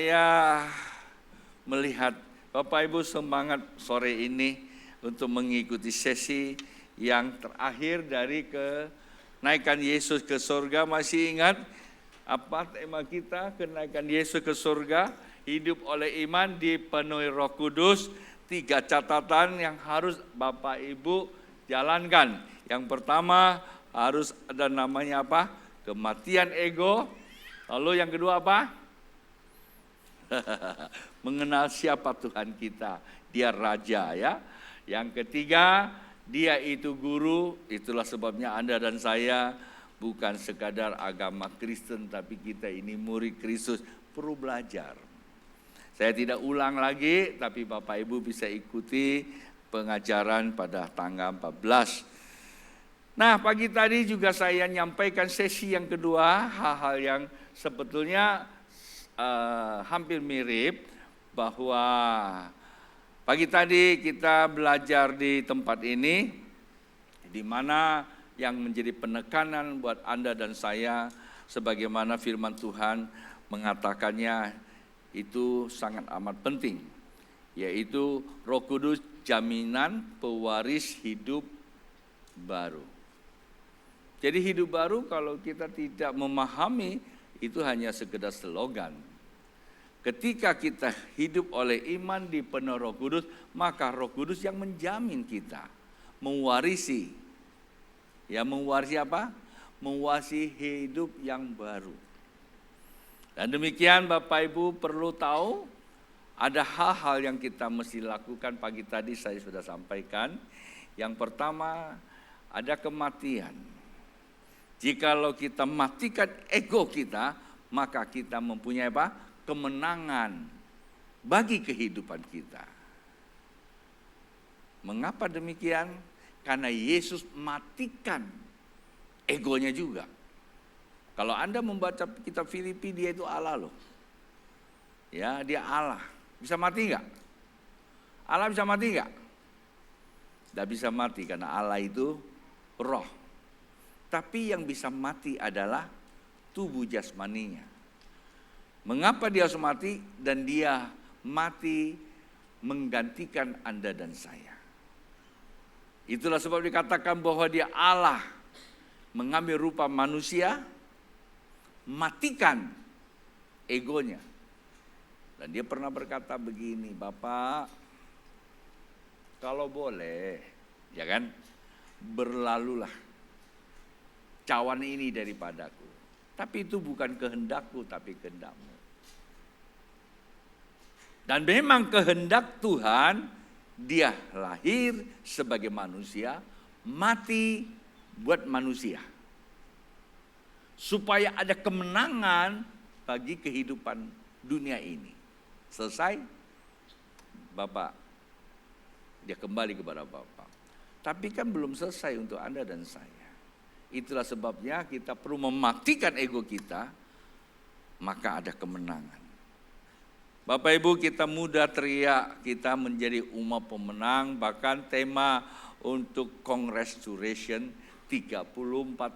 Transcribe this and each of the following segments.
Saya melihat Bapak Ibu semangat sore ini untuk mengikuti sesi yang terakhir dari kenaikan Yesus ke surga. Masih ingat apa tema kita? Kenaikan Yesus ke surga, hidup oleh iman, dipenuhi Roh Kudus. 3 catatan yang harus Bapak Ibu jalankan. Yang pertama harus ada namanya apa? Kematian ego. Lalu yang kedua apa? Mengenal siapa Tuhan kita, dia raja ya. Yang ketiga, dia itu guru. Itulah sebabnya Anda dan saya bukan sekadar agama Kristen, tapi kita ini murid Kristus, perlu belajar. Saya tidak ulang lagi, tapi Bapak Ibu bisa ikuti pengajaran pada tanggal 14. Nah, pagi tadi juga saya nyampaikan sesi yang kedua, hal-hal yang sebetulnya hampir mirip, bahwa pagi tadi kita belajar di tempat ini, di mana yang menjadi penekanan buat Anda dan saya, sebagaimana firman Tuhan mengatakannya, itu sangat amat penting, yaitu Roh Kudus jaminan pewaris hidup baru. Jadi hidup baru kalau kita tidak memahami, itu hanya sekedar slogan. Ketika kita hidup oleh iman dipenuhi Roh Kudus, maka Roh Kudus yang menjamin kita mewarisi. Ya, mewarisi apa? Mewarisi hidup yang baru. Dan demikian Bapak Ibu perlu tahu, ada hal-hal yang kita mesti lakukan. Pagi tadi saya sudah sampaikan. Yang pertama, ada kematian. Jikalau kita matikan ego kita, maka kita mempunyai apa? Kemenangan bagi kehidupan kita. Mengapa demikian? Karena Yesus matikan egonya juga. Kalau Anda membaca kitab Filipi, dia itu Allah loh. Ya, dia Allah. Bisa mati enggak? Allah bisa mati enggak? Tidak bisa mati karena Allah itu roh. Tapi yang bisa mati adalah tubuh jasmaninya. Mengapa dia harus mati? Dan dia mati menggantikan Anda dan saya. Itulah sebab dikatakan bahwa dia Allah, mengambil rupa manusia, matikan egonya. Dan dia pernah berkata begini, Bapak, kalau boleh, ya kan, berlalulah cawan ini daripadaku. Tapi itu bukan kehendakku, tapi kehendakmu. Dan memang kehendak Tuhan, dia lahir sebagai manusia, mati buat manusia. Supaya ada kemenangan bagi kehidupan dunia ini. Selesai, Bapak, dia kembali kepada Bapak. Tapi kan belum selesai untuk Anda dan saya. Itulah sebabnya kita perlu mematikan ego kita, maka ada kemenangan. Bapak Ibu, kita mudah teriak, kita menjadi umat pemenang. Bahkan tema untuk Congresturation 34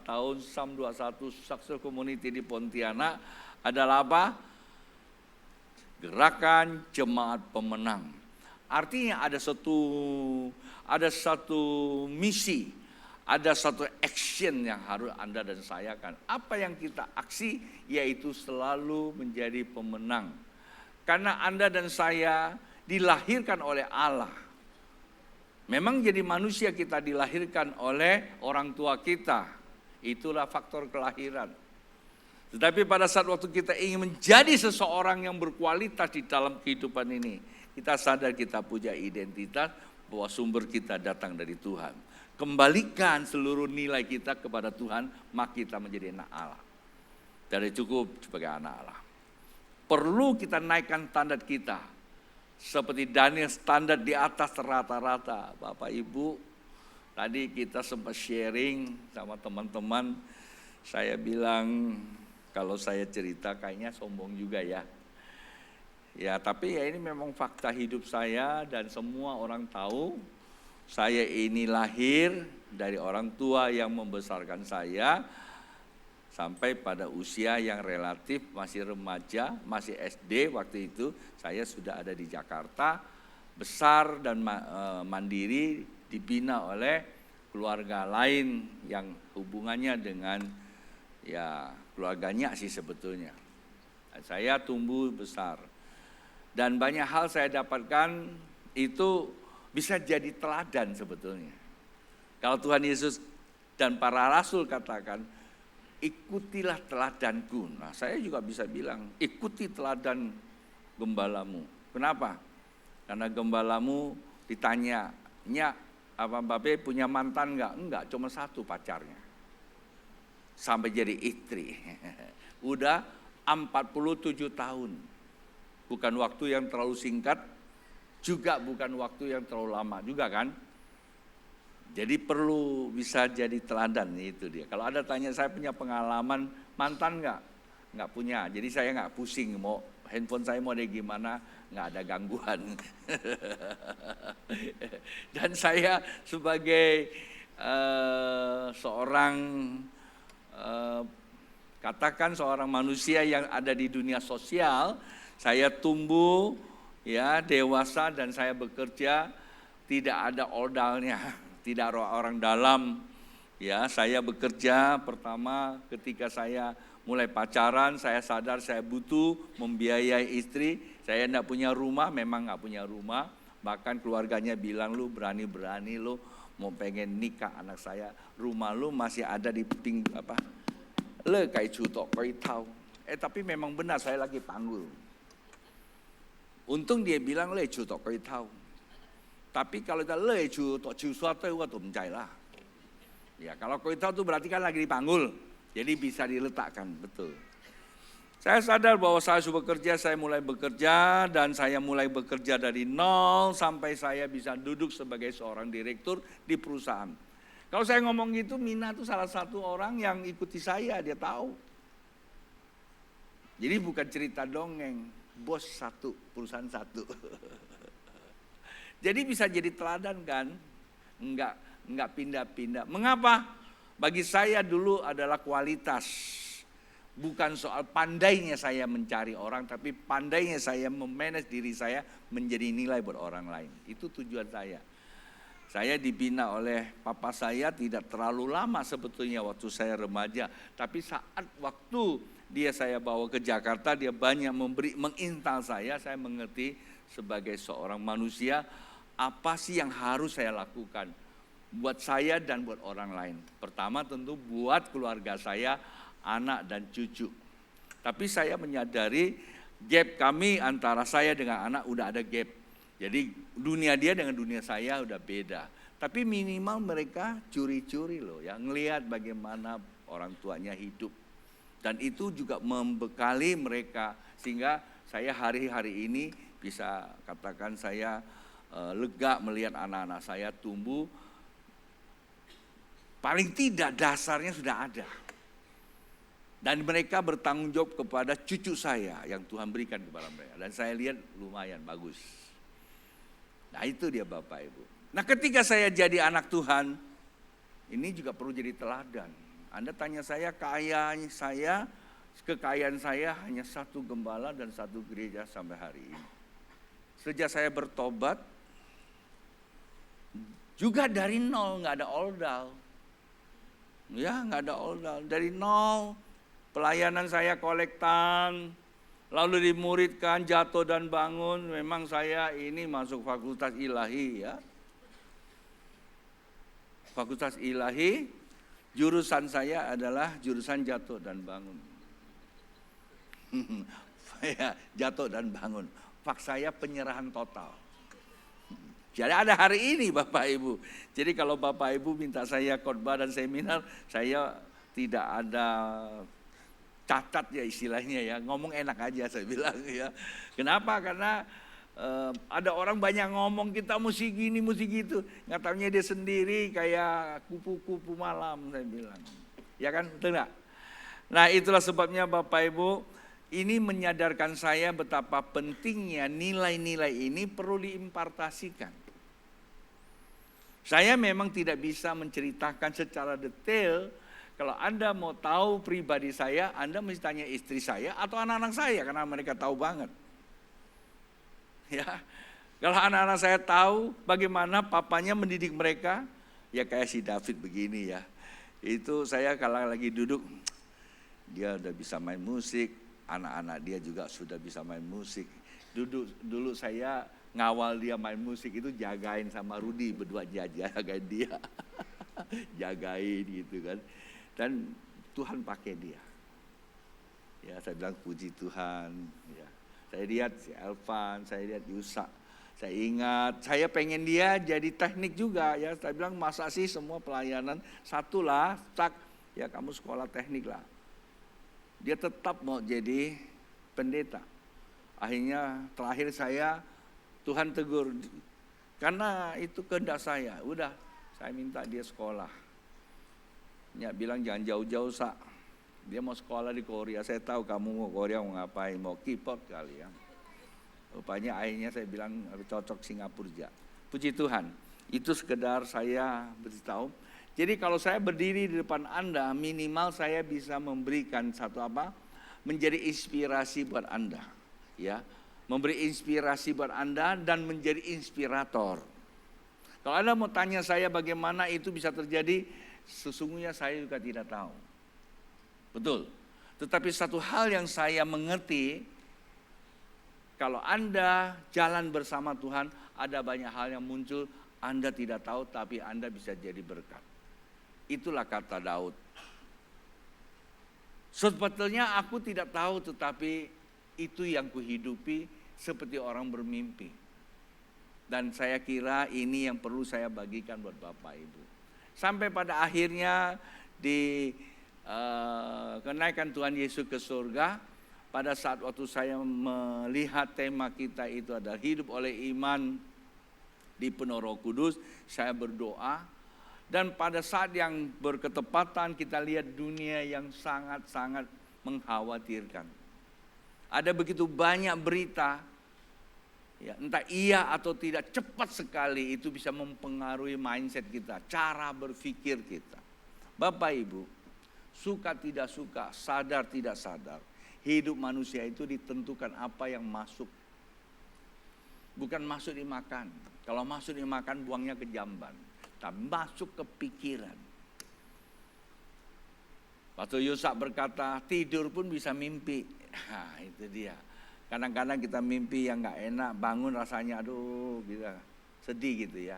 tahun SAM 21 Success Community di Pontianak adalah apa? Gerakan Jemaat Pemenang. Artinya ada satu misi, ada satu action yang harus Anda dan saya kan. Apa yang kita aksi, yaitu selalu menjadi pemenang. Karena Anda dan saya dilahirkan oleh Allah. Memang jadi manusia kita dilahirkan oleh orang tua kita. Itulah faktor kelahiran. Tetapi pada saat waktu kita ingin menjadi seseorang yang berkualitas di dalam kehidupan ini, kita sadar kita punya identitas bahwa sumber kita datang dari Tuhan. Kembalikan seluruh nilai kita kepada Tuhan, maka kita menjadi anak Allah. Dari cukup sebagai anak Allah. Perlu kita naikkan standar kita. Seperti Daniel, standar di atas rata-rata. Bapak Ibu, tadi kita sempat sharing sama teman-teman. Saya bilang, kalau saya cerita kayaknya sombong juga ya. Ya, tapi ya ini memang fakta hidup saya dan semua orang tahu. Saya ini lahir dari orang tua yang membesarkan saya. sampai pada usia yang relatif masih remaja, masih SD waktu itu, saya sudah ada di Jakarta, besar dan mandiri, dibina oleh keluarga lain yang hubungannya dengan ya keluarganya sih sebetulnya. Saya tumbuh besar dan banyak hal saya dapatkan itu bisa jadi teladan sebetulnya. Kalau Tuhan Yesus dan para rasul katakan, ikutilah teladanku. Nah, saya juga bisa bilang, ikuti teladan gembalamu. Kenapa? Karena gembalamu ditanyanya, apa Babe punya mantan enggak? Enggak, cuma satu pacarnya. Sampai jadi istri. Udah 47 tahun. Bukan waktu yang terlalu singkat, juga bukan waktu yang terlalu lama juga kan? Jadi perlu bisa jadi teladan, itu dia. Kalau ada tanya saya punya pengalaman mantan enggak? Enggak punya. Jadi saya enggak pusing mau handphone saya mau ada gimana, enggak ada gangguan. Dan saya sebagai seorang katakan seorang manusia yang ada di dunia sosial, saya tumbuh ya dewasa dan saya bekerja tidak ada oldalnya. Tidak orang dalam, ya saya bekerja pertama ketika saya mulai pacaran, saya sadar saya butuh membiayai istri, saya enggak punya rumah, memang enggak punya rumah, bahkan keluarganya bilang lu berani-berani lu mau pengen nikah anak saya, rumah lu masih ada di le kai chu tok koi tau. Tapi memang benar saya lagi panggul. Untung dia bilang le chu tok koi tau. Tapi kalau kita le chu tok chu suatu gua tuh lah. Ya kalau koi tau itu berarti kan lagi dipanggul. Jadi bisa diletakkan, betul. Saya sadar bahwa saya sudah bekerja, saya mulai bekerja dan saya mulai bekerja dari nol sampai saya bisa duduk sebagai seorang direktur di perusahaan. Kalau saya ngomong gitu, Mina itu salah satu orang yang ikuti saya, dia tahu. Jadi bukan cerita dongeng, bos satu, perusahaan satu. Jadi bisa jadi teladan kan, enggak pindah-pindah. Mengapa? Bagi saya dulu adalah kualitas. Bukan soal pandainya saya mencari orang, tapi pandainya saya memanage diri saya menjadi nilai buat orang lain. Itu tujuan saya. Saya dibina oleh papa saya tidak terlalu lama sebetulnya waktu saya remaja. Tapi saat waktu saya bawa ke Jakarta, dia banyak mengintal saya mengerti sebagai seorang manusia, apa sih yang harus saya lakukan buat saya dan buat orang lain. Pertama tentu buat keluarga saya, anak dan cucu. Tapi saya menyadari gap kami antara saya dengan anak udah ada gap. Jadi dunia dia dengan dunia saya udah beda. Tapi minimal mereka curi-curi loh ya, ngelihat bagaimana orang tuanya hidup. Dan itu juga membekali mereka sehingga saya hari-hari ini bisa katakan saya lega melihat anak-anak saya tumbuh. Paling tidak dasarnya sudah ada. Dan mereka bertanggung jawab kepada cucu saya yang Tuhan berikan kepada mereka. Dan saya lihat lumayan bagus. Nah itu dia Bapak Ibu. Nah ketika saya jadi anak Tuhan, ini juga perlu jadi teladan. Anda tanya saya, kekayaan saya hanya satu gembala dan satu gereja sampai hari ini. Sejak saya bertobat, juga dari nol, nggak ada oldal. Ya nggak ada oldal, dari nol. Pelayanan saya kolektan, lalu dimuridkan, jatuh dan bangun. Memang saya ini masuk fakultas ilahi ya. Fakultas ilahi, jurusan saya adalah jurusan jatuh dan bangun. Saya jatuh dan bangun. Fak saya penyerahan total. Jadi ada hari ini Bapak Ibu. Jadi kalau Bapak Ibu minta saya khotbah dan seminar, saya tidak ada catat ya istilahnya ya, ngomong enak aja saya bilang ya. Kenapa? Karena ada orang banyak ngomong kita mesti gini, mesti gitu. Nggak tahunya dia sendiri kayak kupu-kupu malam saya bilang. Ya kan, betul nggak? Nah itulah sebabnya Bapak Ibu, ini menyadarkan saya betapa pentingnya nilai-nilai ini perlu diimpartasikan. Saya memang tidak bisa menceritakan secara detail Kalau Anda mau tahu pribadi saya, Anda mesti tanya istri saya atau anak-anak saya karena mereka tahu banget. Ya, kalau anak-anak saya tahu bagaimana papanya mendidik mereka, ya kayak si David begini ya. Itu saya kalau lagi duduk, dia udah bisa main musik, anak-anak dia juga sudah bisa main musik. Dulu saya ngawal dia main musik itu jagain sama Rudi, berdua jagain dia. Jagain gitu kan. Dan Tuhan pakai dia. Ya, saya bilang puji Tuhan. Ya. Saya lihat si Elvan, saya lihat Yusa. Saya ingat, saya pengen dia jadi teknik juga ya. Saya bilang masa sih semua pelayanan satulah, tak ya kamu sekolah teknik lah. Dia tetap mau jadi pendeta. Akhirnya terakhir saya Tuhan tegur karena itu kehendak saya. Udah, saya minta dia sekolah. Ya bilang jangan jauh-jauh Sa. Dia mau sekolah di Korea. Saya tahu kamu mau Korea mau ngapain, mau K-pop kali ya. Rupanya akhirnya saya bilang cocok Singapura aja. Puji Tuhan. Itu sekedar saya beritahu. Jadi kalau saya berdiri di depan Anda, minimal saya bisa memberikan satu apa? Menjadi inspirasi buat Anda, ya. Memberi inspirasi buat Anda dan menjadi inspirator. Kalau Anda mau tanya saya bagaimana itu bisa terjadi, sesungguhnya saya juga tidak tahu. Betul. Tetapi satu hal yang saya mengerti, kalau Anda jalan bersama Tuhan, ada banyak hal yang muncul, Anda tidak tahu tapi Anda bisa jadi berkat. Itulah kata Daud. Sebetulnya aku tidak tahu tetapi itu yang kuhidupi seperti orang bermimpi. Dan saya kira ini yang perlu saya bagikan buat Bapak Ibu. Sampai pada akhirnya di kenaikan Tuhan Yesus ke surga, pada saat waktu saya melihat tema kita itu adalah hidup oleh iman di penuh Roh Kudus, saya berdoa. Dan pada saat yang berketepatan kita lihat dunia yang sangat-sangat mengkhawatirkan. Ada begitu banyak berita, ya, entah iya atau tidak, cepat sekali itu bisa mempengaruhi mindset kita, cara berpikir kita. Bapak Ibu, suka tidak suka, sadar tidak sadar, hidup manusia itu ditentukan apa yang masuk. Bukan masuk dimakan. Kalau masuk dimakan buangnya ke jamban. Tapi masuk ke pikiran. Waktu Yusak berkata tidur pun bisa mimpi. Nah, itu dia. Kadang-kadang kita mimpi yang gak enak, bangun rasanya aduh gitu, sedih gitu ya.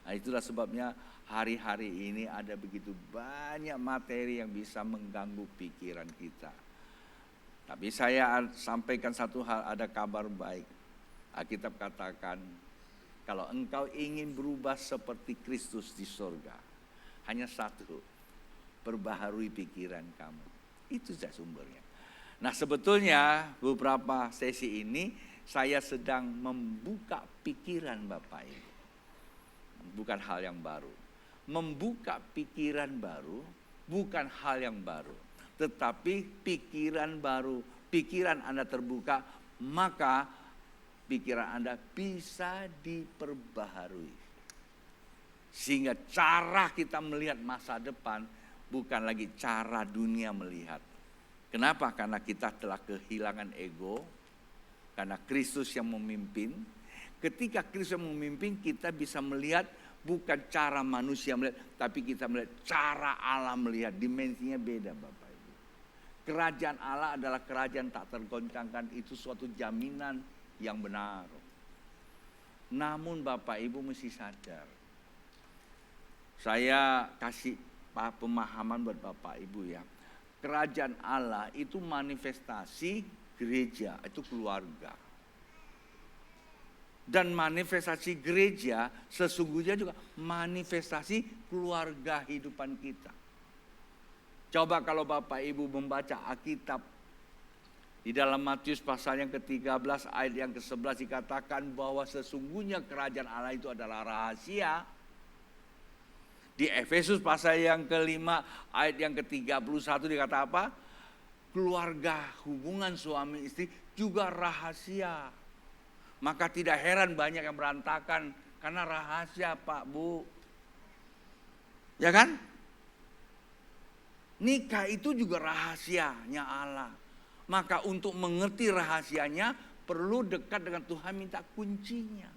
Nah, itulah sebabnya hari-hari ini ada begitu banyak materi yang bisa mengganggu pikiran kita. Tapi saya sampaikan satu hal, ada kabar baik. Alkitab katakan, kalau engkau ingin berubah seperti Kristus di surga, hanya satu, perbaharui pikiran kamu. Itu saja sumbernya. Nah sebetulnya beberapa sesi ini saya sedang membuka pikiran Bapak Ibu. Bukan hal yang baru. Membuka pikiran baru bukan hal yang baru. Tetapi pikiran baru, pikiran Anda terbuka, maka pikiran Anda bisa diperbaharui. Sehingga cara kita melihat masa depan bukan lagi cara dunia melihat. Kenapa? Karena kita telah kehilangan ego. Karena Kristus yang memimpin. Ketika Kristus yang memimpin, kita bisa melihat bukan cara manusia melihat, tapi kita melihat cara Allah melihat. Dimensinya beda Bapak Ibu. Kerajaan Allah adalah kerajaan tak tergoncangkan. Itu suatu jaminan yang benar. Namun Bapak Ibu mesti sadar. Saya kasih pemahaman buat Bapak Ibu ya. Kerajaan Allah itu manifestasi gereja, itu keluarga. Dan manifestasi gereja sesungguhnya juga manifestasi keluarga hidupan kita. Coba kalau Bapak Ibu membaca Alkitab, di dalam Matius pasal yang ke-13 ayat yang ke-11 dikatakan bahwa sesungguhnya kerajaan Allah itu adalah rahasia. Di Efesus pasal yang ke-5 ayat yang ke-31 dikata apa? Keluarga, hubungan suami istri juga rahasia. Maka tidak heran banyak yang berantakan karena rahasia Pak Bu. Ya kan? Nikah itu juga rahasianya Allah. Maka untuk mengerti rahasianya perlu dekat dengan Tuhan, minta kuncinya.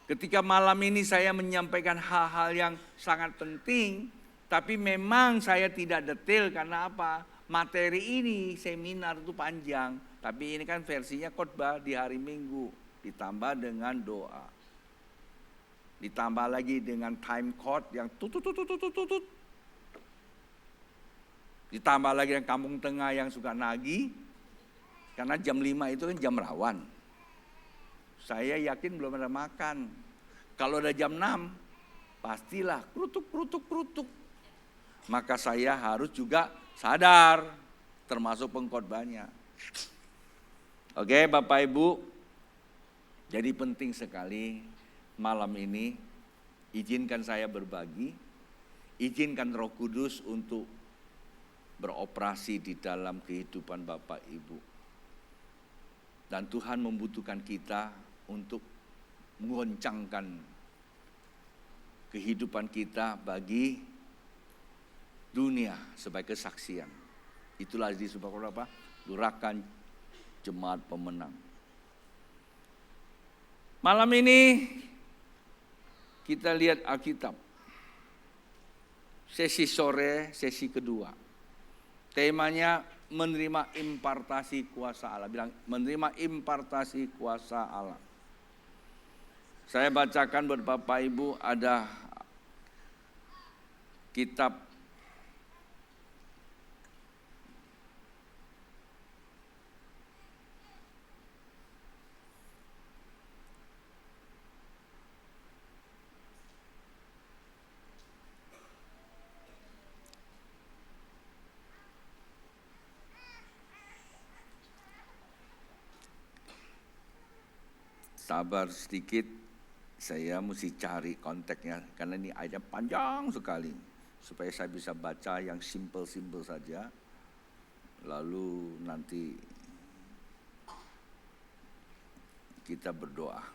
Ketika malam ini saya menyampaikan hal-hal yang sangat penting, tapi memang saya tidak detail karena apa? Materi ini seminar itu panjang, tapi ini kan versinya khotbah di hari Minggu, ditambah dengan doa. Ditambah lagi dengan time code yang tutut. Ditambah lagi dengan kampung tengah yang suka nagih, karena jam 5 itu kan jam rawan. Saya yakin belum ada makan. Kalau udah jam 6, pastilah kerutuk. Maka saya harus juga sadar, termasuk pengkhotbahnya. Oke Bapak Ibu, jadi penting sekali malam ini, izinkan saya berbagi, izinkan Roh Kudus untuk beroperasi di dalam kehidupan Bapak Ibu. Dan Tuhan membutuhkan kita untuk menggoncangkan kehidupan kita bagi dunia sebagai kesaksian. Itulah disebut apa? Gerakan Jemaat Pemenang. Malam ini kita lihat Alkitab. Sesi sore, sesi kedua. Temanya menerima impartasi kuasa Allah. Bilang menerima impartasi kuasa Allah. Saya bacakan buat Bapak Ibu, ada kitab sabar sedikit, saya mesti cari konteksnya karena ini ayatnya panjang sekali supaya saya bisa baca yang simple saja. Lalu nanti kita berdoa.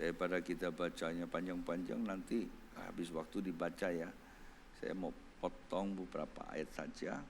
Daripada kita bacanya panjang-panjang nanti habis waktu dibaca ya. Saya mau potong beberapa ayat saja.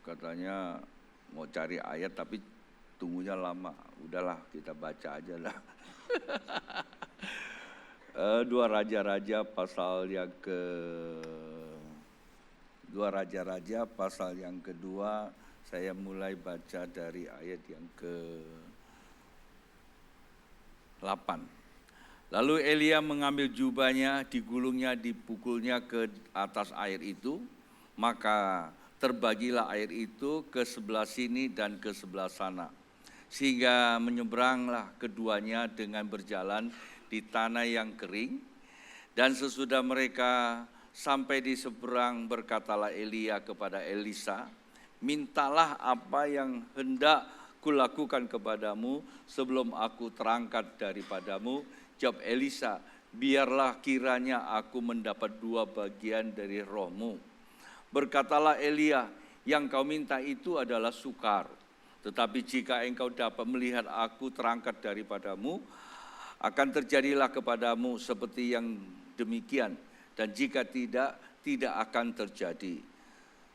Katanya mau cari ayat tapi tunggunya lama. Udahlah kita baca aja lah. 2 Raja-Raja pasal yang ke 2 Raja-Raja pasal yang kedua, saya mulai baca dari ayat yang ke-8. Lalu Elia mengambil jubahnya, digulungnya, dipukulnya ke atas air itu, maka terbagilah air itu ke sebelah sini dan ke sebelah sana. Sehingga menyeberanglah keduanya dengan berjalan di tanah yang kering. Dan sesudah mereka sampai di seberang, berkatalah Elia kepada Elisa, mintalah apa yang hendak kulakukan kepadamu sebelum aku terangkat daripadamu. Jawab Elisa, biarlah kiranya aku mendapat 2 bagian dari rohmu. Berkatalah Elia, yang kau minta itu adalah sukar. Tetapi jika engkau dapat melihat aku terangkat daripadamu, akan terjadilah kepadamu seperti yang demikian. Dan jika tidak, tidak akan terjadi.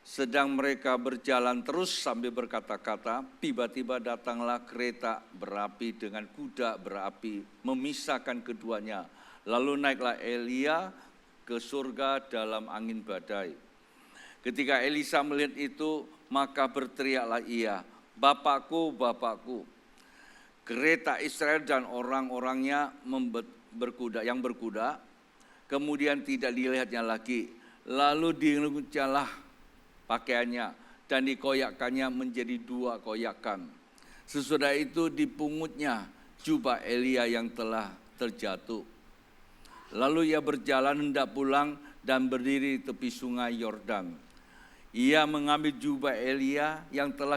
Sedang mereka berjalan terus sambil berkata-kata, tiba-tiba datanglah kereta berapi dengan kuda berapi, memisahkan keduanya. Lalu naiklah Elia ke surga dalam angin badai. Ketika Elisa melihat itu, maka berteriaklah ia, Bapakku, Bapakku. Kereta Israel dan orang-orangnya yang berkuda, kemudian tidak dilihatnya lagi. Lalu diluncurlah pakaiannya dan dikoyakkannya menjadi 2 koyakan. Sesudah itu dipungutnya jubah Elia yang telah terjatuh. Lalu ia berjalan hendak pulang dan berdiri di tepi sungai Yordan. Ia mengambil jubah Elia yang telah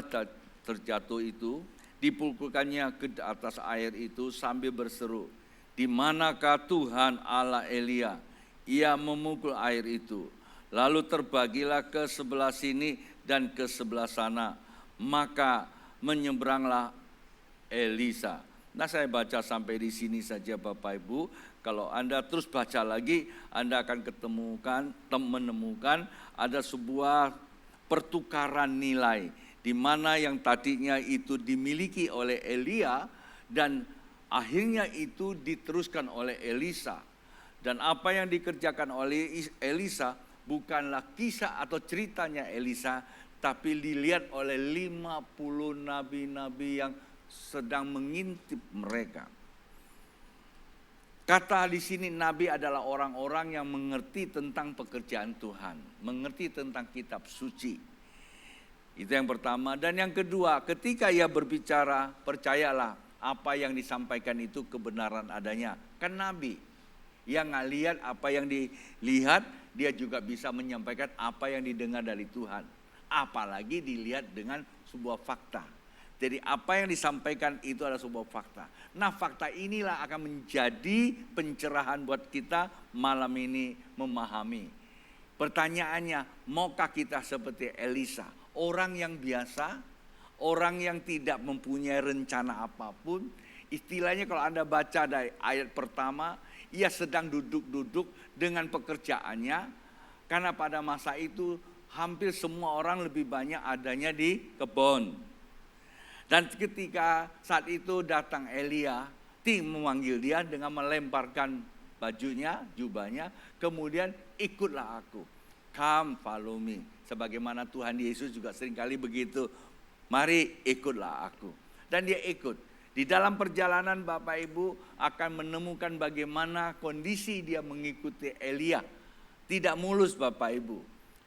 terjatuh itu, dipukulkannya ke atas air itu sambil berseru, di manakah Tuhan Allah Elia? Ia memukul air itu. Lalu terbagilah ke sebelah sini dan ke sebelah sana. Maka menyeberanglah Elisa. Nah, saya baca sampai di sini saja Bapak Ibu. Kalau Anda terus baca lagi, Anda akan menemukan ada sebuah pertukaran nilai, di mana yang tadinya itu dimiliki oleh Elia dan akhirnya itu diteruskan oleh Elisa. Dan apa yang dikerjakan oleh Elisa bukanlah kisah atau ceritanya Elisa, tapi dilihat oleh 50 nabi-nabi yang sedang mengintip mereka. Kata di sini nabi adalah orang-orang yang mengerti tentang pekerjaan Tuhan, mengerti tentang kitab suci. Itu yang pertama. Dan yang kedua, ketika ia berbicara, percayalah apa yang disampaikan itu kebenaran adanya. Kan nabi yang nggak lihat apa yang dilihat, dia juga bisa menyampaikan apa yang didengar dari Tuhan. Apalagi dilihat dengan sebuah fakta. Jadi apa yang disampaikan itu adalah sebuah fakta. Nah, fakta inilah akan menjadi pencerahan buat kita malam ini memahami. Pertanyaannya, maukah kita seperti Elisa? Orang yang biasa, orang yang tidak mempunyai rencana apapun. Istilahnya kalau Anda baca dari ayat pertama, ia sedang duduk-duduk dengan pekerjaannya. Karena pada masa itu hampir semua orang lebih banyak adanya di kebun. Dan ketika saat itu datang Elia, memanggil dia dengan melemparkan bajunya, jubahnya, kemudian ikutlah aku. Come follow me. Sebagaimana Tuhan Yesus juga seringkali begitu. Mari ikutlah aku. Dan dia ikut. Di dalam perjalanan Bapak Ibu akan menemukan bagaimana kondisi dia mengikuti Elia. Tidak mulus Bapak Ibu.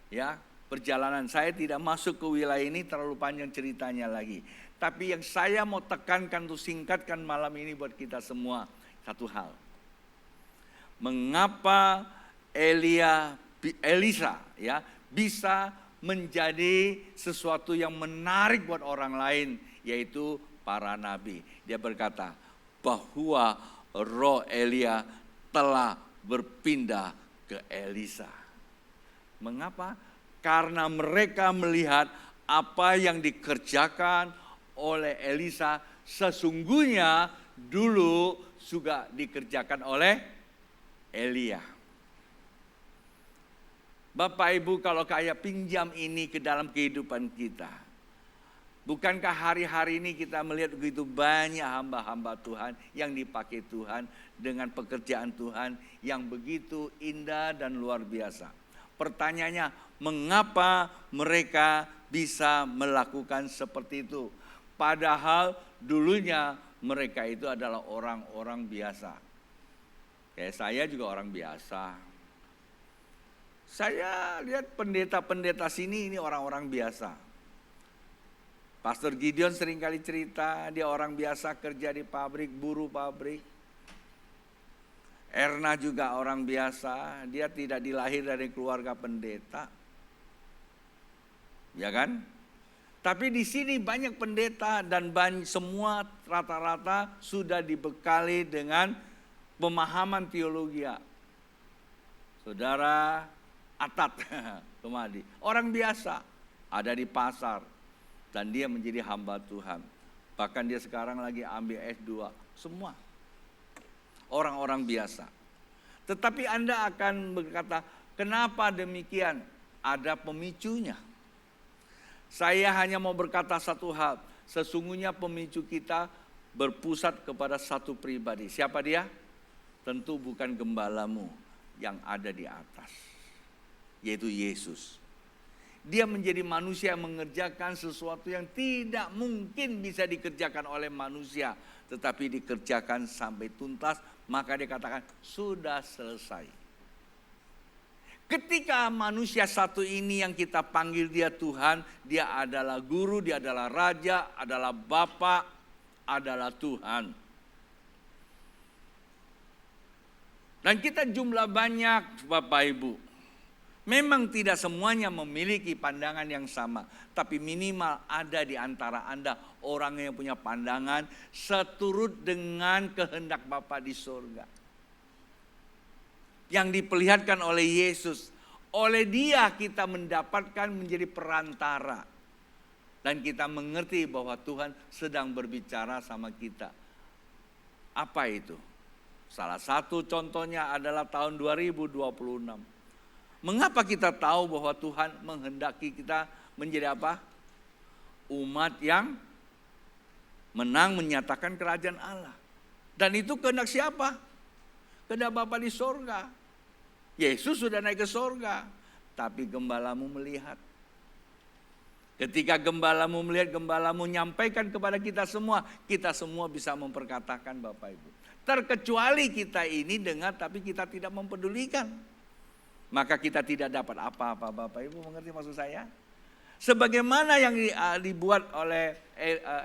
Ya, perjalanan saya tidak masuk ke wilayah ini, terlalu panjang ceritanya lagi. Tapi yang saya mau tekankan untuk singkatkan malam ini buat kita semua, satu hal. Mengapa Elisa ya bisa menjadi sesuatu yang menarik buat orang lain, yaitu para nabi. Dia berkata bahwa roh Elia telah berpindah ke Elisa. Mengapa? Karena mereka melihat apa yang dikerjakan oleh Elisa sesungguhnya dulu juga dikerjakan oleh Elia. Bapak Ibu, kalau kayak pinjam ini ke dalam kehidupan kita, bukankah hari-hari ini kita melihat begitu banyak hamba-hamba Tuhan yang dipakai Tuhan dengan pekerjaan Tuhan yang begitu indah dan luar biasa. Pertanyaannya, mengapa mereka bisa melakukan seperti itu? Padahal dulunya mereka itu adalah orang-orang biasa. Kayak saya juga orang biasa. Saya lihat pendeta-pendeta sini ini orang-orang biasa. Pastor Gideon seringkali cerita, dia orang biasa kerja di pabrik, buruh pabrik. Erna juga orang biasa, dia tidak dilahir dari keluarga pendeta. Ya kan? Tapi di sini banyak pendeta dan semua rata-rata sudah dibekali dengan pemahaman teologi. Saudara Atat Kemadi, orang biasa, ada di pasar dan dia menjadi hamba Tuhan. Bahkan dia sekarang lagi ambil S2, semua orang-orang biasa. Tetapi Anda akan berkata, kenapa demikian? Ada pemicunya. Saya hanya mau berkata satu hal, sesungguhnya pemicu kita berpusat kepada satu pribadi. Siapa dia? Tentu bukan gembalamu yang ada di atas, yaitu Yesus. Dia menjadi manusia yang mengerjakan sesuatu yang tidak mungkin bisa dikerjakan oleh manusia, tetapi dikerjakan sampai tuntas, maka dia katakan sudah selesai. Ketika manusia satu ini yang kita panggil dia Tuhan, dia adalah guru, dia adalah raja, adalah Bapa, adalah Tuhan. Dan kita jumlah banyak Bapak Ibu. Memang tidak semuanya memiliki pandangan yang sama. Tapi minimal ada di antara Anda orang yang punya pandangan seturut dengan kehendak Bapa di surga. Yang diperlihatkan oleh Yesus. Oleh Dia kita mendapatkan menjadi perantara. Dan kita mengerti bahwa Tuhan sedang berbicara sama kita. Apa itu? Salah satu contohnya adalah tahun 2026. Mengapa kita tahu bahwa Tuhan menghendaki kita menjadi apa? Umat yang menang menyatakan kerajaan Allah. Dan itu kehendak siapa? Kehendak Bapa di sorga. Yesus sudah naik ke sorga. Tapi gembalamu melihat. Ketika gembalamu melihat, gembalamu nyampaikan kepada kita semua bisa memperkatakan Bapak Ibu. Terkecuali kita ini dengar tapi kita tidak mempedulikan. Maka kita tidak dapat apa-apa. Bapak Ibu mengerti maksud saya? Sebagaimana yang dibuat oleh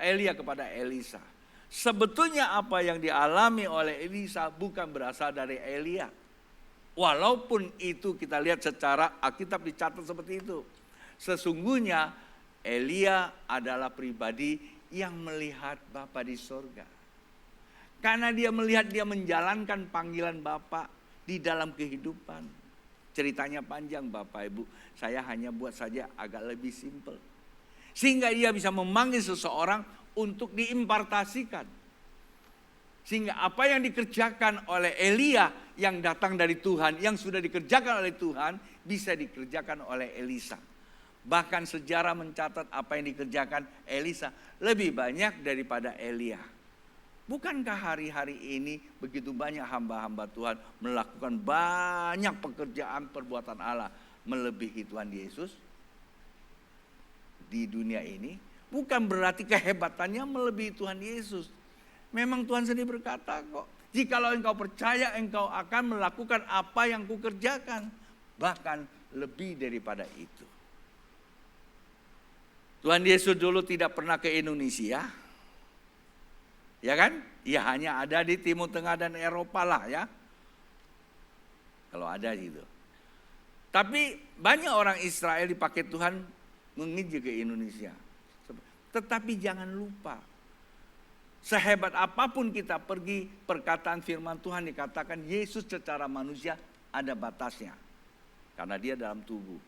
Elia kepada Elisa. Sebetulnya apa yang dialami oleh Elisa bukan berasal dari Elia. Walaupun itu kita lihat secara Alkitab dicatat seperti itu. Sesungguhnya Elia adalah pribadi yang melihat Bapa di sorga. Karena dia melihat dia menjalankan panggilan Bapa di dalam kehidupan. Ceritanya panjang Bapak Ibu, saya hanya buat saja agak lebih simpel. Sehingga ia bisa memanggil seseorang untuk diimpartasikan. Sehingga apa yang dikerjakan oleh Elia yang datang dari Tuhan, yang sudah dikerjakan oleh Tuhan, bisa dikerjakan oleh Elisa. Bahkan sejarah mencatat apa yang dikerjakan Elisa lebih banyak daripada Elia. Bukankah hari-hari ini begitu banyak hamba-hamba Tuhan melakukan banyak pekerjaan perbuatan Allah melebihi Tuhan Yesus di dunia ini? Bukan berarti kehebatannya melebihi Tuhan Yesus. Memang Tuhan sendiri berkata kok, jikalau engkau percaya engkau akan melakukan apa yang kukerjakan. Bahkan lebih daripada itu. Tuhan Yesus dulu tidak pernah ke Indonesia. Ya kan? Ya hanya ada di Timur Tengah dan Eropa lah ya. Kalau ada gitu. Tapi banyak orang Israel dipakai Tuhan menginjil ke Indonesia. Tetapi jangan lupa. Sehebat apapun kita pergi, perkataan firman Tuhan dikatakan Yesus secara manusia ada batasnya. Karena dia dalam tubuh.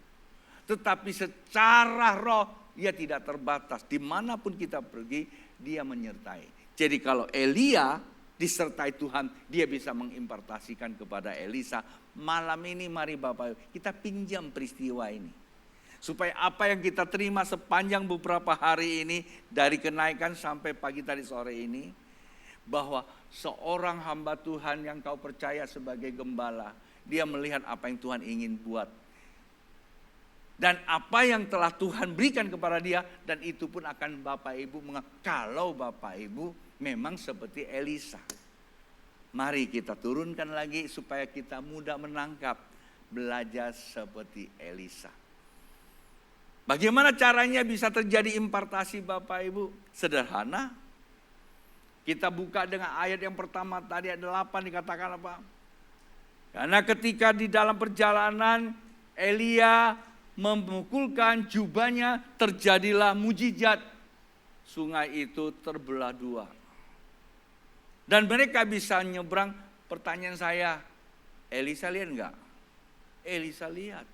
Tetapi secara roh dia tidak terbatas. Dimanapun kita pergi dia menyertai. Jadi kalau Elia disertai Tuhan, dia bisa mengimpartasikan kepada Elisa. Malam ini mari Bapak kita pinjam peristiwa ini. Supaya apa yang kita terima sepanjang beberapa hari ini, dari kenaikan sampai pagi tadi sore ini, bahwa seorang hamba Tuhan yang kau percaya sebagai gembala, dia melihat apa yang Tuhan ingin buat. Dan apa yang telah Tuhan berikan kepada dia, dan itu pun akan Bapak Ibu kalau Bapak Ibu memang seperti Elisa. Mari kita turunkan lagi supaya kita mudah menangkap, belajar seperti Elisa. Bagaimana caranya bisa terjadi impartasi Bapak Ibu? Sederhana. Kita buka dengan ayat yang pertama tadi, ayat 8 dikatakan apa? Karena ketika di dalam perjalanan Elia memukulkan jubahnya, terjadilah mujizat. Sungai itu terbelah dua. Dan mereka bisa nyebrang. Pertanyaan saya, Elisa lihat enggak? Elisa lihat.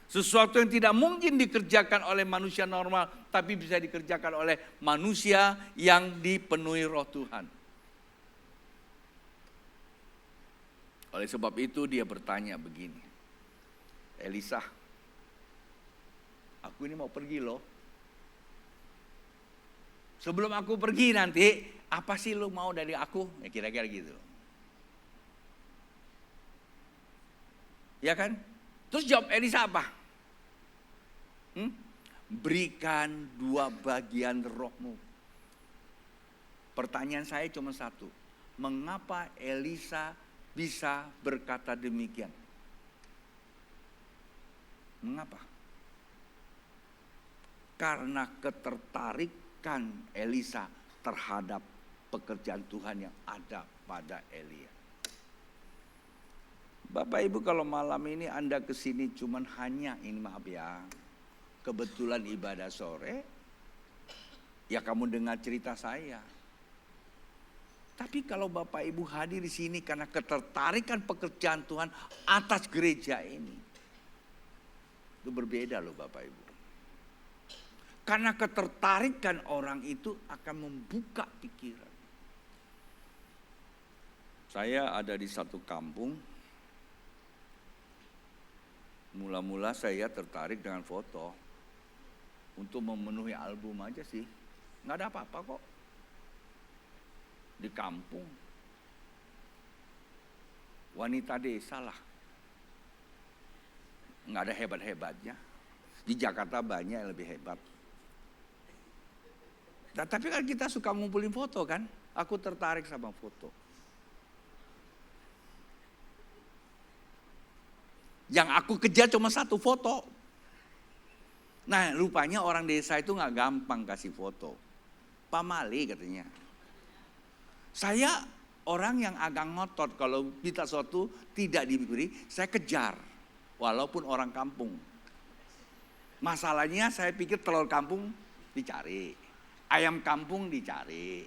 Sesuatu yang tidak mungkin dikerjakan oleh manusia normal, tapi bisa dikerjakan oleh manusia yang dipenuhi roh Tuhan. Oleh sebab itu dia bertanya begini, Elisa, aku ini mau pergi loh. Sebelum aku pergi nanti, apa sih lu mau dari aku? Ya kira-kira gitu. Ya kan? Terus jawab Elisa apa? Berikan 2 bagian rohmu. Pertanyaan saya cuma satu. Mengapa Elisa bisa berkata demikian? Mengapa? Karena ketertarikan Elisa terhadap pekerjaan Tuhan yang ada pada Elia. Bapak Ibu, kalau malam ini Anda kesini cuman hanya, ini maaf ya, kebetulan ibadah sore, ya kamu dengar cerita saya. Tapi kalau Bapak Ibu hadir di sini karena ketertarikan pekerjaan Tuhan atas gereja ini, itu berbeda loh Bapak Ibu. Karena ketertarikan orang itu akan membuka pikiran. Saya ada di satu kampung. Mula-mula saya tertarik dengan foto. Untuk memenuhi album aja sih. Nggak ada apa-apa kok. Di kampung. Wanita desa lah. Nggak ada hebat-hebatnya. Di Jakarta banyak yang lebih hebat. Nah, tapi kan kita suka ngumpulin foto kan. Aku tertarik sama foto. Yang aku kejar cuma satu foto. Nah rupanya orang desa itu gak gampang kasih foto. Pamali katanya. Saya orang yang agak ngotot kalau minta sesuatu tidak diberi, saya kejar. Walaupun orang kampung. Masalahnya saya pikir telur kampung dicari. Ayam kampung dicari.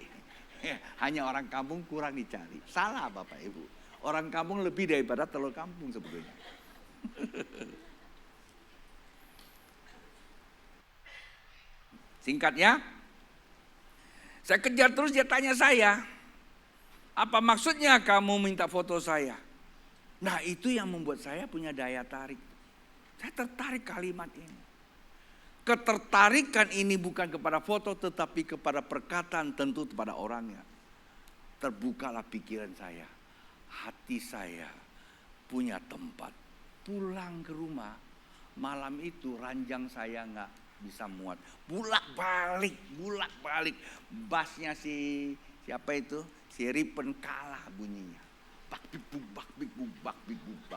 Hanya orang kampung kurang dicari. Salah Bapak Ibu. Orang kampung lebih daripada telur kampung sebetulnya. Singkatnya, saya kejar terus, dia tanya saya, apa maksudnya kamu minta foto saya? Nah itu yang membuat saya punya daya tarik. Saya tertarik kalimat ini. Ketertarikan ini bukan kepada foto tetapi kepada perkataan, tentu kepada orangnya. Terbukalah pikiran saya, hati saya punya tempat. Pulang ke rumah, malam itu ranjang saya nggak bisa muat. Bulak balik. Bassnya siapa itu? Si Ripen kalah bunyinya. Bak bik buk.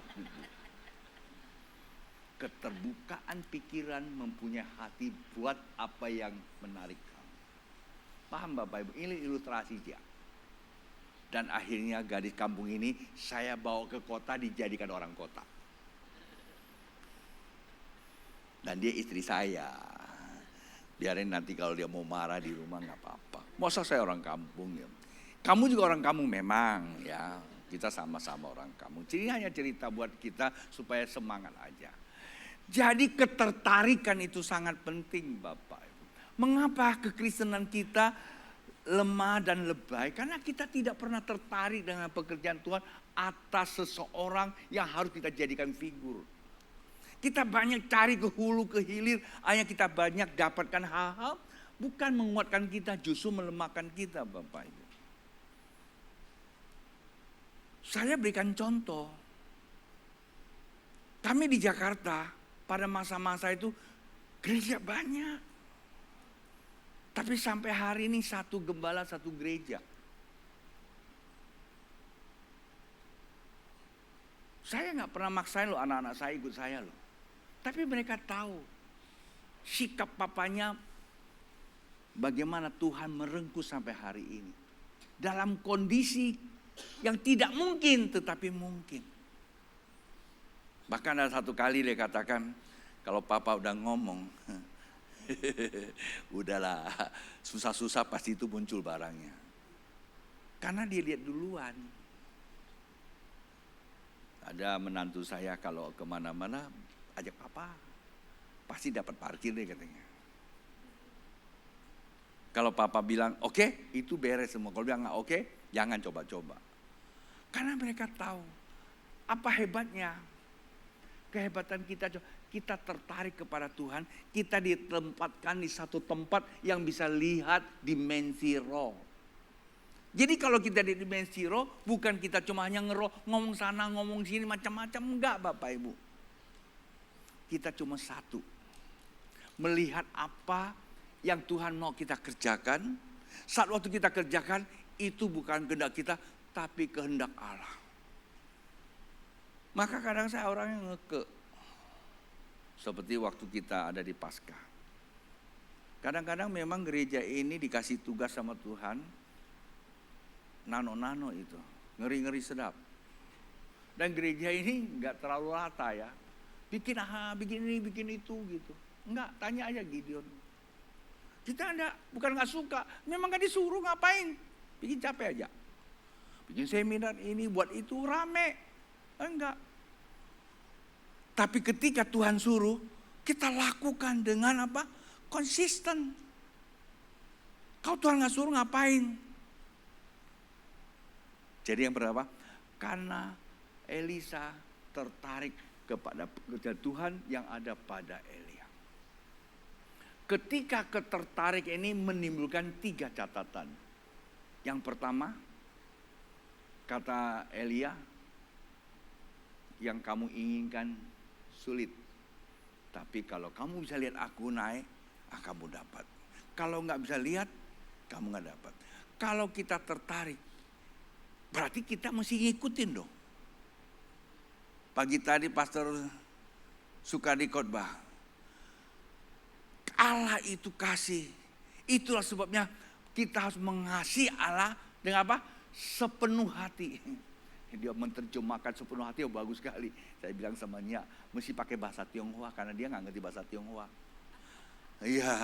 Keterbukaan pikiran mempunyai hati buat apa yang menarik kamu. Paham Bapak Ibu? Ini ilustrasi dia. Dan akhirnya gadis kampung ini saya bawa ke kota, dijadikan orang kota. Dan dia istri saya. Biarin nanti kalau dia mau marah di rumah gak apa-apa. Masa saya orang kampung ya. Kamu juga orang kampung memang ya. Kita sama-sama orang kampung. Jadi hanya cerita buat kita supaya semangat aja. Jadi ketertarikan itu sangat penting Bapak. Mengapa kekristenan kita lemah dan lebay? Karena kita tidak pernah tertarik dengan pekerjaan Tuhan atas seseorang yang harus kita jadikan figur. Kita banyak cari ke hulu ke hilir, hanya kita banyak dapatkan hal-hal bukan menguatkan kita, justru melemahkan kita Bapak Ibu. Saya berikan contoh. Kami di Jakarta pada masa-masa itu gereja banyak. Tapi sampai hari ini satu gembala, satu gereja. Saya nggak pernah maksain loh anak-anak saya ikut saya loh. Tapi mereka tahu sikap papanya bagaimana Tuhan merengkuh sampai hari ini. Dalam kondisi yang tidak mungkin tetapi mungkin. Bahkan ada satu kali dia katakan, kalau papa udah ngomong, udahlah, susah-susah pasti itu muncul barangnya. Karena dia lihat duluan. Ada menantu saya kalau kemana-mana, ajak papa, pasti dapat parkir deh katanya. Kalau papa bilang oke, itu beres semua. Kalau bilang nggak oke, jangan coba-coba. Karena mereka tahu apa hebatnya. Kehebatan kita tertarik kepada Tuhan, kita ditempatkan di satu tempat yang bisa lihat dimensi roh. Jadi kalau kita di dimensi roh, bukan kita cuma hanya ngomong sana, ngomong sini, macam-macam. Enggak Bapak Ibu. Kita cuma satu. Melihat apa yang Tuhan mau kita kerjakan. Saat waktu kita kerjakan, itu bukan kehendak kita, tapi kehendak Allah. Maka kadang saya orang yang ngeke. Seperti waktu kita ada di Paskah. Kadang-kadang memang gereja ini dikasih tugas sama Tuhan. Nano-nano itu. Ngeri-ngeri sedap. Dan gereja ini gak terlalu rata ya. Bikin ini, bikin itu gitu. Enggak, tanya aja Gideon. Kita bukan gak suka. Memang gak disuruh ngapain. Bikin capek aja. Bikin seminar ini, buat itu rame. Enggak. Tapi ketika Tuhan suruh, kita lakukan dengan apa? Konsisten. Kalau Tuhan gak suruh ngapain? Jadi yang berapa? Karena Elisa tertarik kepada pekerjaan Tuhan yang ada pada Elia. Ketika ketertarik ini menimbulkan 3 catatan. Yang pertama, kata Elia, yang kamu inginkan sulit. Tapi kalau kamu bisa lihat aku naik, kamu dapat. Kalau nggak bisa lihat, kamu nggak dapat. Kalau kita tertarik, berarti kita mesti ngikutin dong. Pagi tadi pastor suka di khotbah. Allah itu kasih. Itulah sebabnya kita harus mengasihi Allah dengan apa? Sepenuh hati. Dia menerjemahkan sepenuh hati, bagus sekali. Saya bilang sama Nia, mesti pakai bahasa Tionghoa karena dia nggak ngerti bahasa Tionghoa. Iya,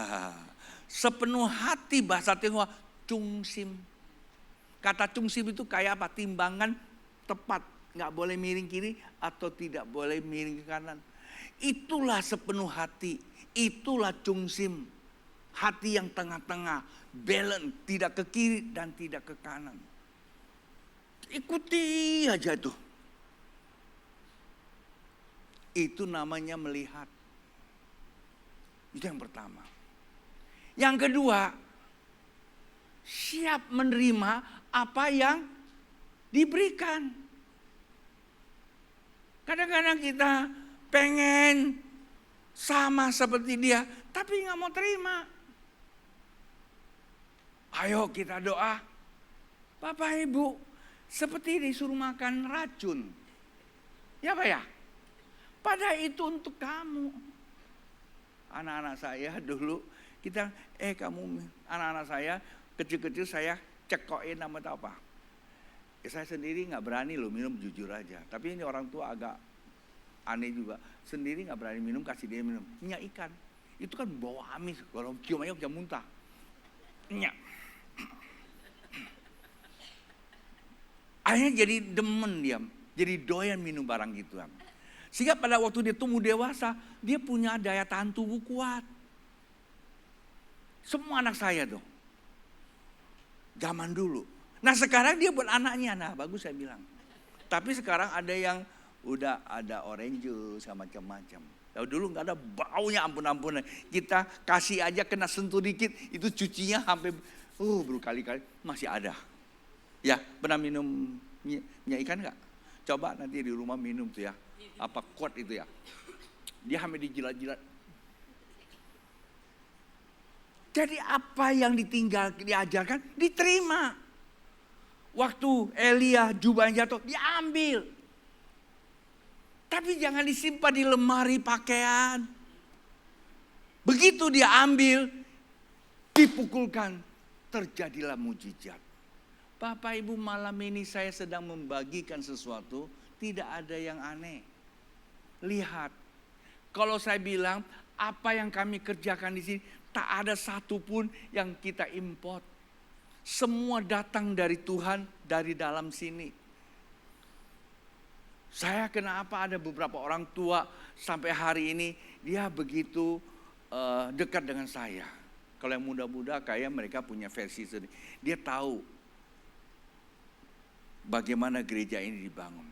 sepenuh hati bahasa Tionghoa, cungsim. Kata cungsim itu kayak apa? Timbangan tepat, nggak boleh miring kiri atau tidak boleh miring ke kanan. Itulah sepenuh hati, itulah cungsim. Hati yang tengah-tengah, balance, tidak ke kiri dan tidak ke kanan. Ikuti aja tuh. Itu namanya melihat. Itu yang pertama. Yang kedua, siap menerima apa yang diberikan. Kadang-kadang kita pengen sama seperti dia, tapi nggak mau terima. Ayo kita doa. Bapak Ibu, seperti disuruh makan racun. Ya Pak ya? Padahal itu untuk kamu. Anak-anak saya dulu, kita, kamu, anak-anak saya, kecil-kecil saya cekokin nama apa. Saya sendiri gak berani loh minum, jujur aja. Tapi ini orang tua agak aneh juga. Sendiri gak berani minum, kasih dia minum. Minyak ikan. Itu kan bau amis. Kalau cium aja bisa muntah. Minyak. Akhirnya jadi demen dia, jadi doyan minum barang gitu. Sehingga pada waktu dia tumbuh dewasa, dia punya daya tahan tubuh kuat. Semua anak saya tuh, zaman dulu. Nah sekarang dia buat anaknya, nah bagus saya bilang. Tapi sekarang ada yang udah ada orange juice sama macam-macam. Dulu nggak ada baunya ampun-ampunan. Kita kasih aja kena sentuh dikit, itu cucinya sampai berkali-kali masih ada. Ya, pernah minum minyak ikan enggak? Coba nanti di rumah minum tuh ya. Apa kuat itu ya. Dia sampai dijilat-jilat. Jadi apa yang diajarkan diterima. Waktu Elia jubahnya jatuh, diambil. Tapi jangan disimpan di lemari pakaian. Begitu dia ambil, dipukulkan, terjadilah mujizat. Bapak Ibu, malam ini saya sedang membagikan sesuatu, tidak ada yang aneh. Lihat, kalau saya bilang apa yang kami kerjakan di sini, tak ada satupun yang kita import. Semua datang dari Tuhan, dari dalam sini. Saya kenapa ada beberapa orang tua sampai hari ini, dia begitu dekat dengan saya. Kalau yang muda-muda kayak mereka punya versi sendiri. Dia tahu bagaimana gereja ini dibangun.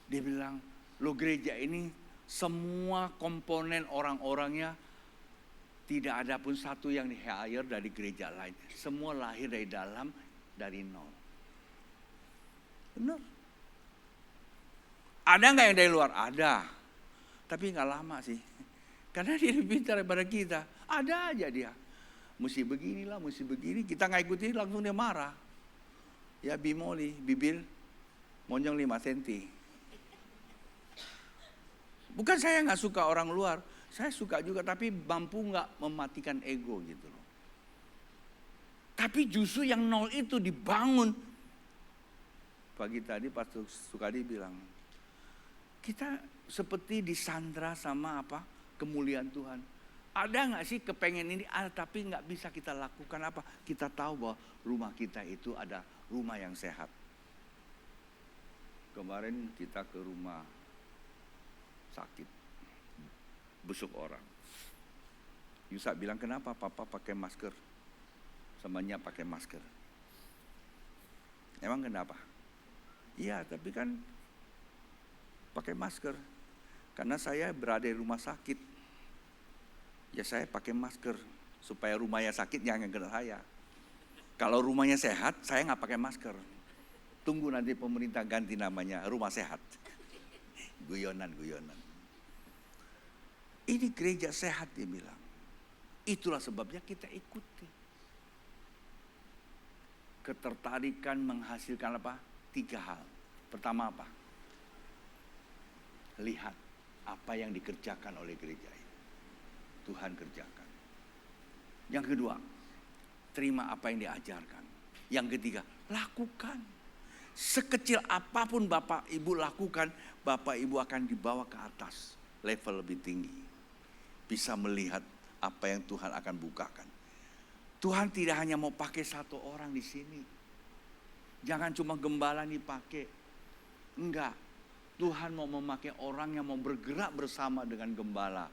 Dia bilang, lo gereja ini semua komponen orang-orangnya tidak ada pun satu yang di-hire dari gereja lain. Semua lahir dari dalam, dari nol. Benar. Ada nggak yang dari luar? Ada. Tapi nggak lama sih. Karena dia lebih pintar daripada kita. Ada aja dia. Mesti beginilah, mesti begini. Kita nggak ikuti langsung dia marah. Ya bimoli, bibir monjong 5 cm. Bukan saya nggak suka orang luar. Saya suka juga, tapi mampu nggak mematikan ego gitu loh. Tapi justru yang nol itu dibangun. Pagi tadi Pastor Sukadi bilang, kita seperti disandra sama apa? Kemuliaan Tuhan. Ada nggak sih kepengen ini? Ada, tapi nggak bisa kita lakukan apa? Kita tahu bahwa rumah kita itu ada rumah yang sehat. Kemarin kita ke rumah sakit. Besuk orang. Yusa bilang, kenapa papa pakai masker? Semuanya pakai masker. Emang kenapa? Iya, tapi kan pakai masker. Karena saya berada di rumah sakit. Ya saya pakai masker. Supaya rumahnya sakit jangan kena saya. Kalau rumahnya sehat, saya nggak pakai masker. Tunggu nanti pemerintah ganti namanya rumah sehat. Guyonan. Ini gereja sehat dia bilang. Itulah sebabnya kita ikuti. Ketertarikan menghasilkan apa? 3 hal. Pertama apa? Lihat apa yang dikerjakan oleh gereja ini. Tuhan kerjakan. Yang kedua, terima apa yang diajarkan. Yang ketiga, lakukan. Sekecil apapun Bapak Ibu lakukan, Bapak Ibu akan dibawa ke atas. Level lebih tinggi. Bisa melihat apa yang Tuhan akan bukakan. Tuhan tidak hanya mau pakai 1 orang di sini. Jangan cuma gembala dipakai. Enggak. Tuhan mau memakai orang yang mau bergerak bersama dengan gembala.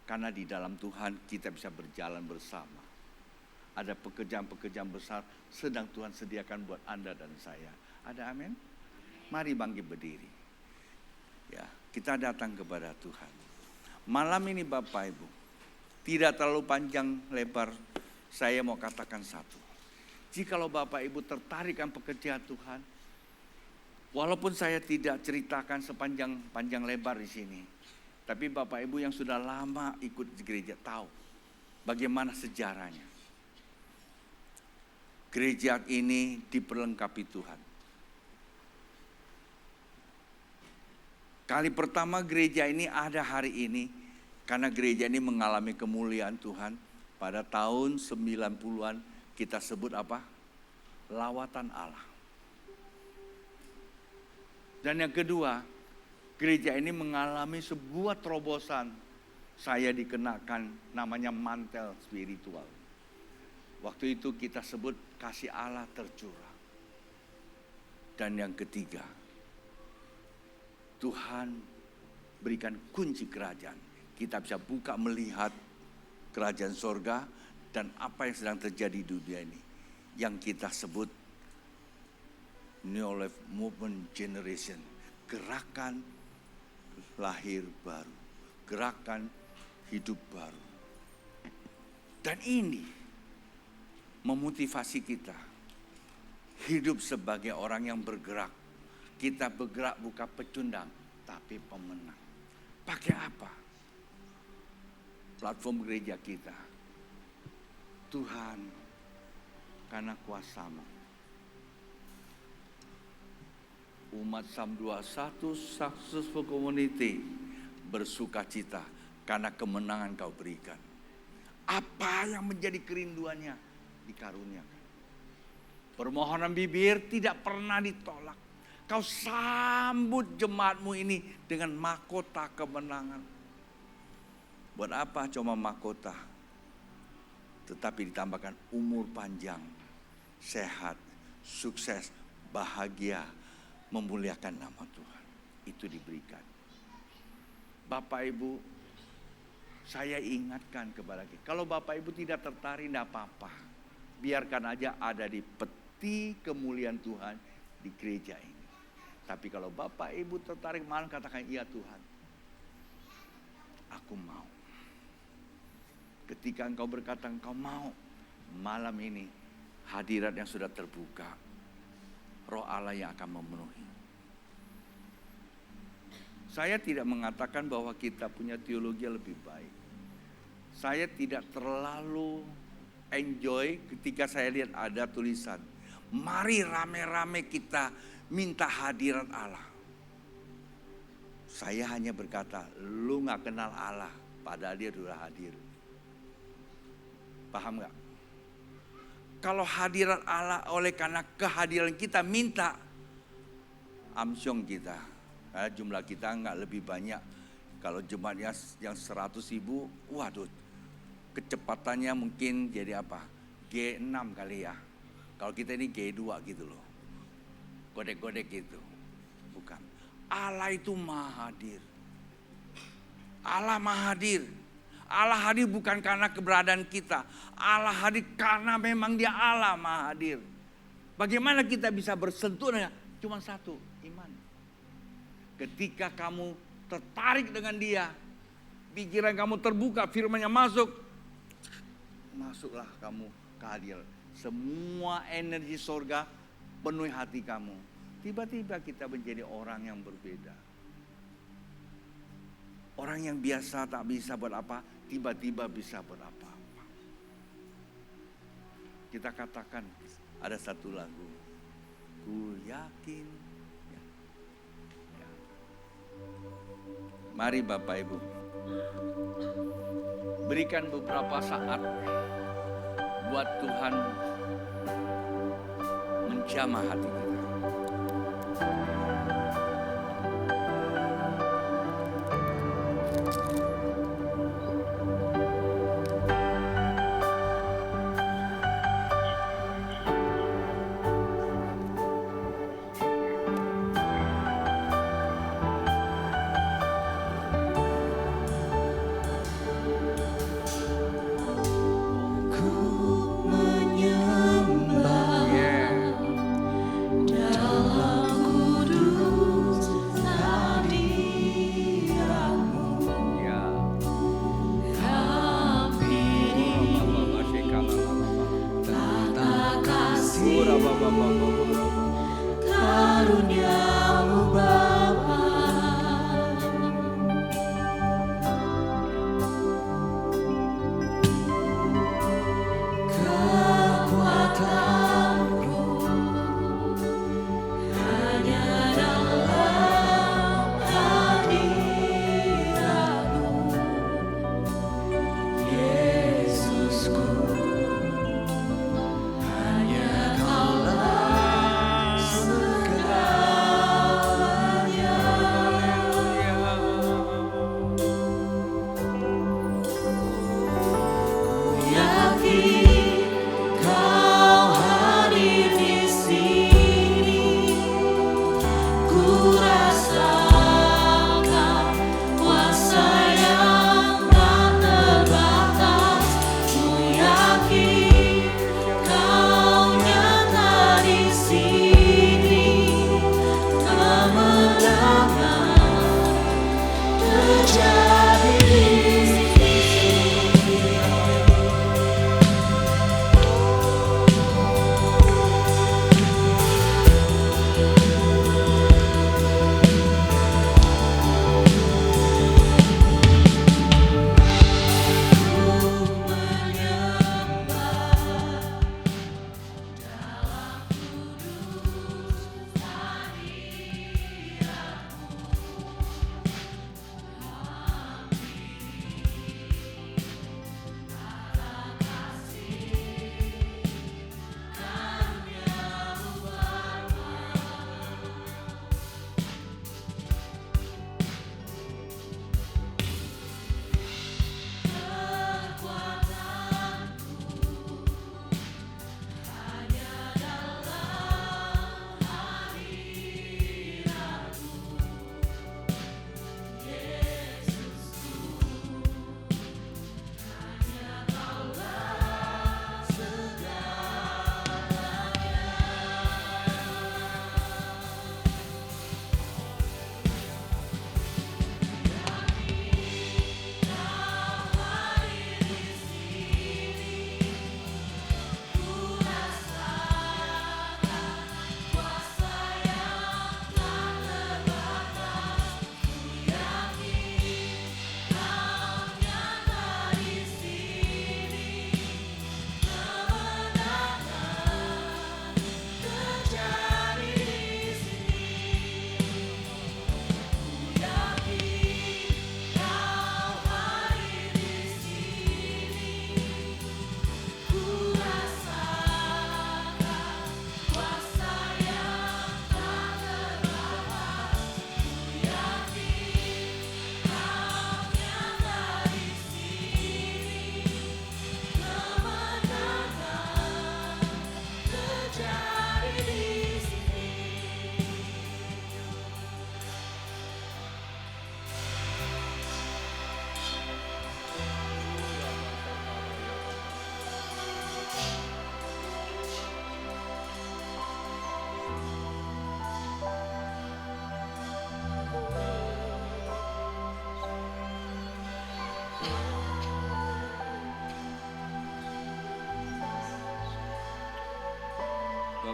Karena di dalam Tuhan kita bisa berjalan bersama. Ada pekerjaan-pekerjaan besar sedang Tuhan sediakan buat Anda dan saya. Ada amin? Mari bangkit berdiri. Ya, kita datang kepada Tuhan. Malam ini Bapak Ibu, tidak terlalu panjang lebar, saya mau katakan satu. Jikalau Bapak Ibu tertarik dengan pekerjaan Tuhan, walaupun saya tidak ceritakan sepanjang lebar di sini, tapi Bapak Ibu yang sudah lama ikut di gereja tahu bagaimana sejarahnya. Gereja ini diperlengkapi Tuhan. Kali pertama gereja ini ada hari ini karena gereja ini mengalami kemuliaan Tuhan. Pada tahun 90-an kita sebut apa? Lawatan Allah. Dan yang kedua, gereja ini mengalami sebuah terobosan. Saya dikenakan namanya mantel spiritual. Waktu itu kita sebut kasih Allah tercurah. Dan yang ketiga, Tuhan berikan kunci kerajaan. Kita bisa buka melihat kerajaan sorga dan apa yang sedang terjadi di dunia ini. Yang kita sebut New Life Movement Generation. Gerakan lahir baru. Gerakan hidup baru. Dan ini memotivasi kita. Hidup sebagai orang yang bergerak. Kita bergerak bukan pecundang, tapi pemenang. Pakai apa? Platform gereja kita. Tuhan, karena kuasa-Mu, umat Psalm 21 Successful Community bersuka cita karena kemenangan Kau berikan. Apa yang menjadi kerinduannya dikaruniakan. Permohonan bibir tidak pernah ditolak. Kau sambut jemaat-Mu ini dengan mahkota kemenangan. Buat apa cuma mahkota? Tetapi ditambahkan umur panjang, sehat, sukses, bahagia, memuliakan nama Tuhan. Itu diberikan. Bapak Ibu, saya ingatkan kepada kita. Kalau Bapak Ibu tidak tertarik, tidak apa-apa. Biarkan aja ada di peti kemuliaan Tuhan di gereja ini. Tapi kalau Bapak Ibu tertarik, malah katakan, iya Tuhan, aku mau. Ketika engkau berkata engkau mau, malam ini hadirat yang sudah terbuka, Roh Allah yang akan memenuhi. Saya tidak mengatakan bahwa kita punya teologi yang lebih baik. Saya tidak terlalu enjoy ketika saya lihat ada tulisan, mari rame-rame kita minta hadirat Allah. Saya hanya berkata, lu gak kenal Allah, padahal dia sudah hadir. Paham gak? Kalau hadirat Allah oleh karena kehadiran kita minta, amsyong kita. Karena jumlah kita gak lebih banyak. Kalau jemaatnya yang 100.000, waduh, kecepatannya mungkin jadi apa? G6 kali ya. Kalau kita ini G2 gitu loh. Godek-godek gitu. Bukan. Allah itu maha hadir. Allah maha hadir. Allah hadir bukan karena keberadaan kita. Allah hadir karena memang dia Allah maha hadir. Bagaimana kita bisa bersentuh dengan cuma satu, iman. Ketika kamu tertarik dengan dia, pikiran kamu terbuka, firman-Nya masuk, masuklah kamu ke hadirat. Semua energi surga penuhi hati kamu. Tiba-tiba kita menjadi orang yang berbeda. Orang yang biasa tak bisa buat apa, tiba-tiba bisa buat apa-apa. Kita katakan ada satu lagu, ku yakin. Ya. Mari Bapak Ibu, berikan beberapa saat buat Tuhan menjamah hati kita.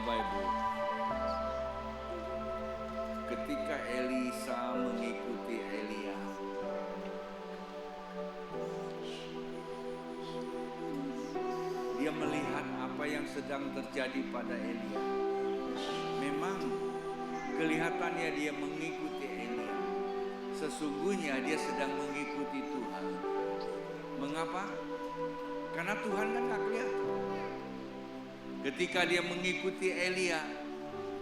Bapak Ibu, ketika Elisa mengikuti Elia, dia melihat apa yang sedang terjadi pada Elia. Memang kelihatannya dia mengikuti Elia, sesungguhnya dia sedang mengikuti Tuhan. Mengapa? Karena Tuhan kan gak kelihatan. Ketika dia mengikuti Elia,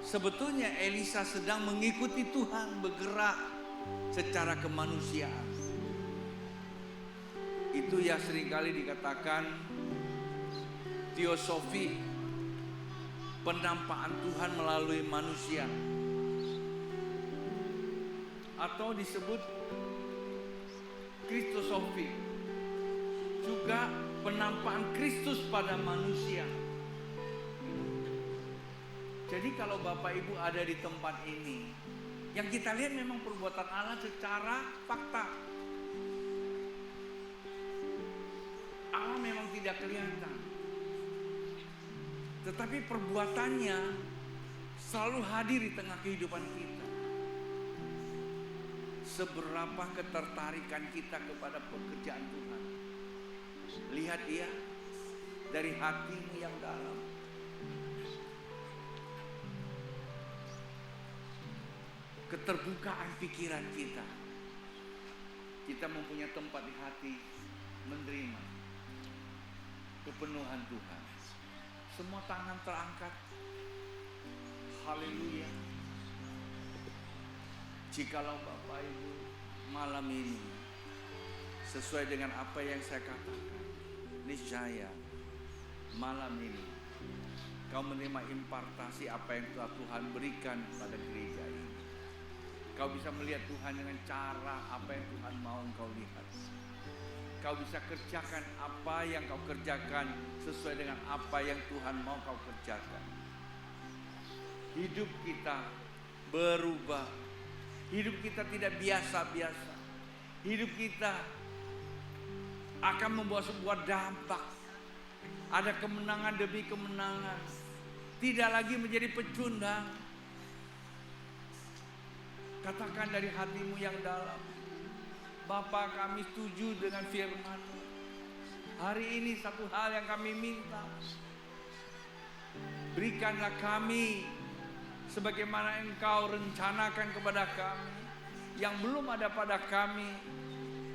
sebetulnya Elisa sedang mengikuti Tuhan bergerak secara kemanusiaan. Itu ya seringkali dikatakan teosofi, penampakan Tuhan melalui manusia, atau disebut kristosofi, juga penampakan Kristus pada manusia. Jadi kalau Bapak Ibu ada di tempat ini, yang kita lihat memang perbuatan Allah secara fakta. Allah memang tidak kelihatan, tetapi perbuatannya selalu hadir di tengah kehidupan kita. Seberapa ketertarikan kita kepada pekerjaan Tuhan. Lihat dia dari hatimu yang dalam. Keterbukaan pikiran kita. Kita mempunyai tempat di hati menerima kepenuhan Tuhan. Semua tangan terangkat. Haleluya. Jikalau Bapak Ibu malam ini sesuai dengan apa yang saya katakan, niscaya malam ini kau menerima impartasi apa yang telah Tuhan berikan pada gereja ini. Kau bisa melihat Tuhan dengan cara apa yang Tuhan mau engkau lihat. Kau bisa kerjakan apa yang kau kerjakan sesuai dengan apa yang Tuhan mau kau kerjakan. Hidup kita berubah. Hidup kita tidak biasa-biasa. Hidup kita akan membawa sebuah dampak. Ada kemenangan demi kemenangan. Tidak lagi menjadi pecundang. Katakan dari hatimu yang dalam, Bapa, kami setuju dengan firman-Mu. Hari ini satu hal yang kami minta, berikanlah kami sebagaimana Engkau rencanakan kepada kami, yang belum ada pada kami,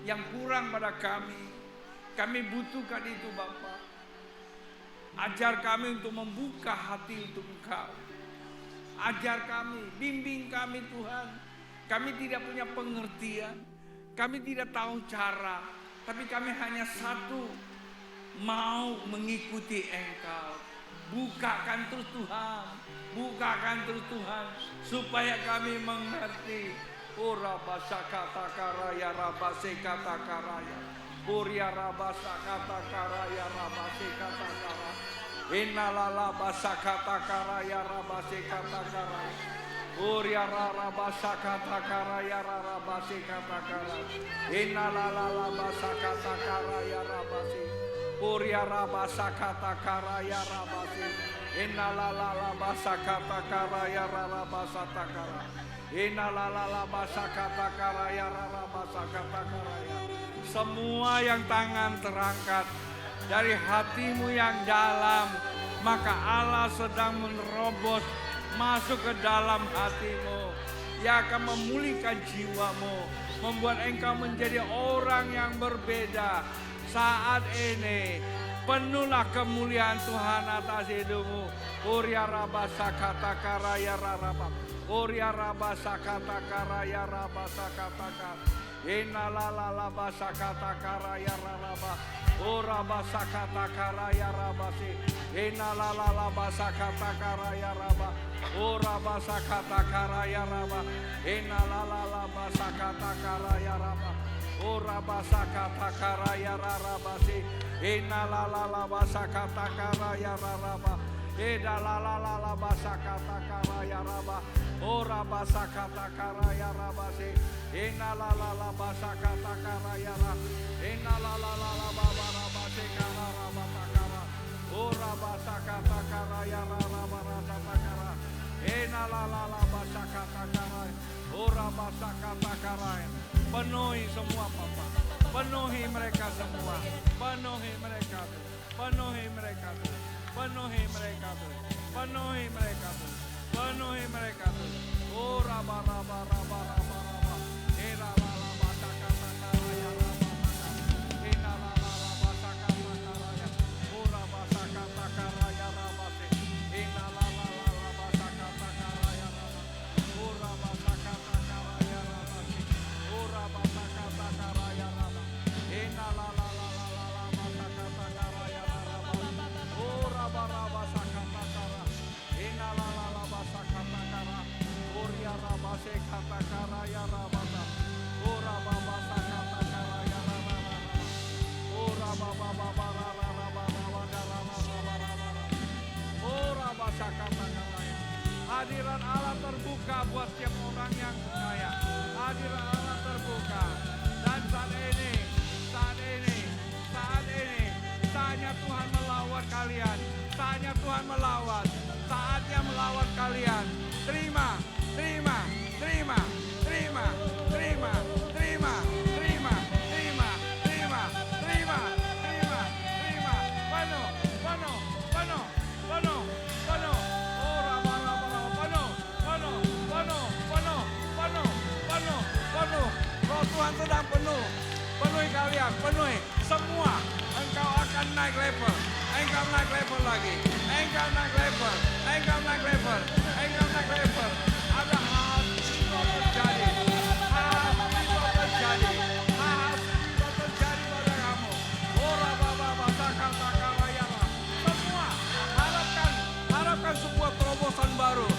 yang kurang pada kami. Kami butuhkan itu Bapa. Ajar kami untuk membuka hati untuk Engkau. Ajar kami, bimbing kami Tuhan. Kami tidak punya pengertian, kami tidak tahu cara, tapi kami hanya satu, mau mengikuti Engkau. Bukakan terus Tuhan, bukakan terus Tuhan, supaya kami mengerti. Ora basa kata karaya rabase kata karaya, Uria rabasa kata karaya rabase kata karaya, Inalala basa kata karaya rabase kata karaya. Uria rara basa kata karaya rara basi kata karaya. Inalala basa kata karaya rabasi. Uria rabasa kata karaya rabasi. Inalala basa kata karaya rara basa takara. Inalala basa kata karaya rara basa kata karaya. Semua yang tangan terangkat dari hatimu yang dalam, maka Allah sedang menerobos masuk ke dalam hatimu, yang akan memulihkan jiwamu, membuat engkau menjadi orang yang berbeda. Saat ini penuhlah kemuliaan Tuhan atas hidupmu. Uria rabasa kata karaya raraba, Uria rabasa kata karaya rabasa kata kar, Inalala basa kata karaya raraba, Ora basa kata karaya rabasi, Inalala basa kata karaya raba. Ora basa kata karaya raba, Inalala basa kata karaya raba. Ora basa kata karaya rabasi, Inalala basa kata karaya raba. Inalala basa kata karaya raba. Ora basa kata karaya rabasi, Inalala basa kata karaya raba. Inalala baba rabasi karaya raba takara. Ora basa kata karaya raba raba takara. Penuhi semua Bapa. Penuhi mereka semua. Penuhi mereka tuh. Penuhi mereka tuh. Penuhi mereka tuh. Penuhi mereka tuh. Penuhi mereka tuh. Oh raba raba raba raba raba. Era la la ba saka saka ya raba saka. Ina la la la ba saka saka ya. Oh raba saka saka ya raba se. Ina la la la la ba saka saka ya raba. Oh raba saka saka ya raba se. Oh raba saka saka ya raba. Ina la la la la la la ba saka saka ya raba. Oh raba raba saka saka. Ina la la la ba saka saka. Oh ya raba se kata kara ya raba. Oh raba ba saka saka ya raba. Oh raba ba ba ba ra ra ra ba ra ba ra ra ra ra ra. Oh raba saka saka. Hadirat Allah terbuka buat setiap orang yang percaya. Hadirat Allah terbuka. Dan saat ini, saatnya Tuhan melawat kalian. Saatnya Tuhan melawat. Saatnya melawat kalian. Terima, terima, terima, terima, terima, terima, terima, terima, terima, terima, terima, terima. Penuh, penuh, penuh, penuh, penuh. Oh raba raba raba penuh, penuh, penuh, penuh, penuh, penuh, penuh. Roh Tuhan sedang penuh. Penuhi kalian, penuhi semua. Engkau akan naik level. Engkau naik level lagi. Engkau naik level. Engkau naik level. Engkau naik level. Ada hal yang terjadi. Hal yang terjadi. Hal yang terjadi pada kamu. Ora baba basaka sakarayana. Semua harapkan sebuah terobosan baru.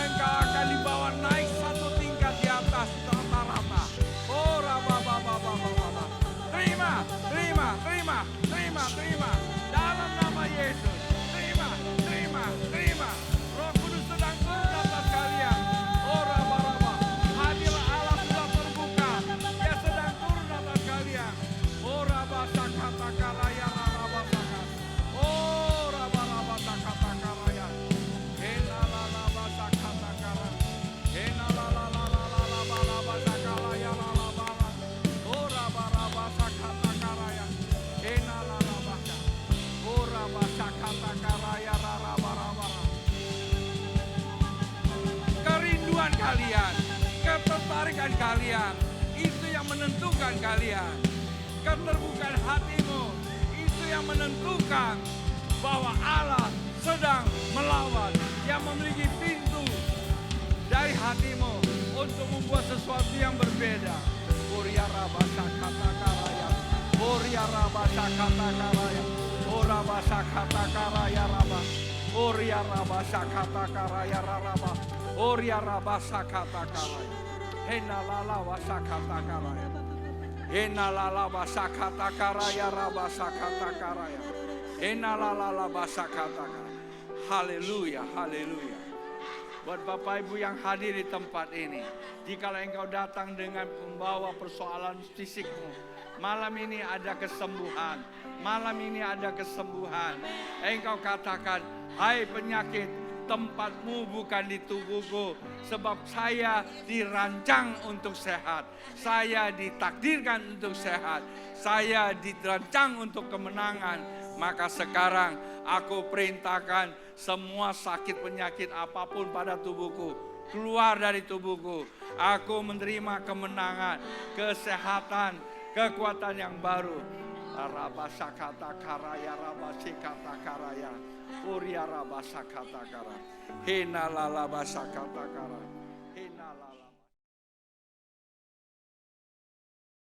Engkau akan dibawa naik satu tingkat di atas rata-rata. Ora baba baba baba. Terima, terima, terima, terima, terima. Dalam nama Yesus. Terima, terima, terima. Roh Kudus sedang turun atas kalian. Oh raba-raba. Hadirat Allah sudah terbuka. Dia sedang turun atas kalian. Oh raba sakata karaya raba sakat. Oh raba-raba sakata karaya. Hena la la ba sakata karaya. Hena la la la la la la ba la ba sakalaya la la ba la. Oh raba-raba sakata karaya. Hena la la ba sa. Oh raba sakata karaya raba raba. Kerinduan kalian, ketertarikan kalian, itu yang menentukan kalian. Keterbukaan hatimu, itu yang menentukan bahwa Allah sedang melawan, yang memiliki pintu dari hatimu untuk membuat sesuatu yang berbeda. Oria raba sakata karaya, oria raba sakata karaya, ora basa kata karaya raba, oria raba sakata karaya raba, oria raba sakata karaya, hena lala wasakata karaya, hena lala wasakata karaya raba sakata karaya, hena lala wasakata karaya. Haleluya, haleluya. Buat Bapak Ibu yang hadir di tempat ini, jikalau engkau datang dengan membawa persoalan fisikmu, malam ini ada kesembuhan. Malam ini ada kesembuhan. Engkau katakan, hai penyakit, tempatmu bukan di tubuhku. Sebab saya dirancang untuk sehat. Saya ditakdirkan untuk sehat. Saya dirancang untuk kemenangan. Maka sekarang aku perintahkan semua sakit penyakit apapun pada tubuhku keluar dari tubuhku. Aku menerima kemenangan, kesehatan, kekuatan yang baru. Rabasa kata karaya, rabasi kata karaya, uria rabasa kata kara, hina lalabasa kata kara, hina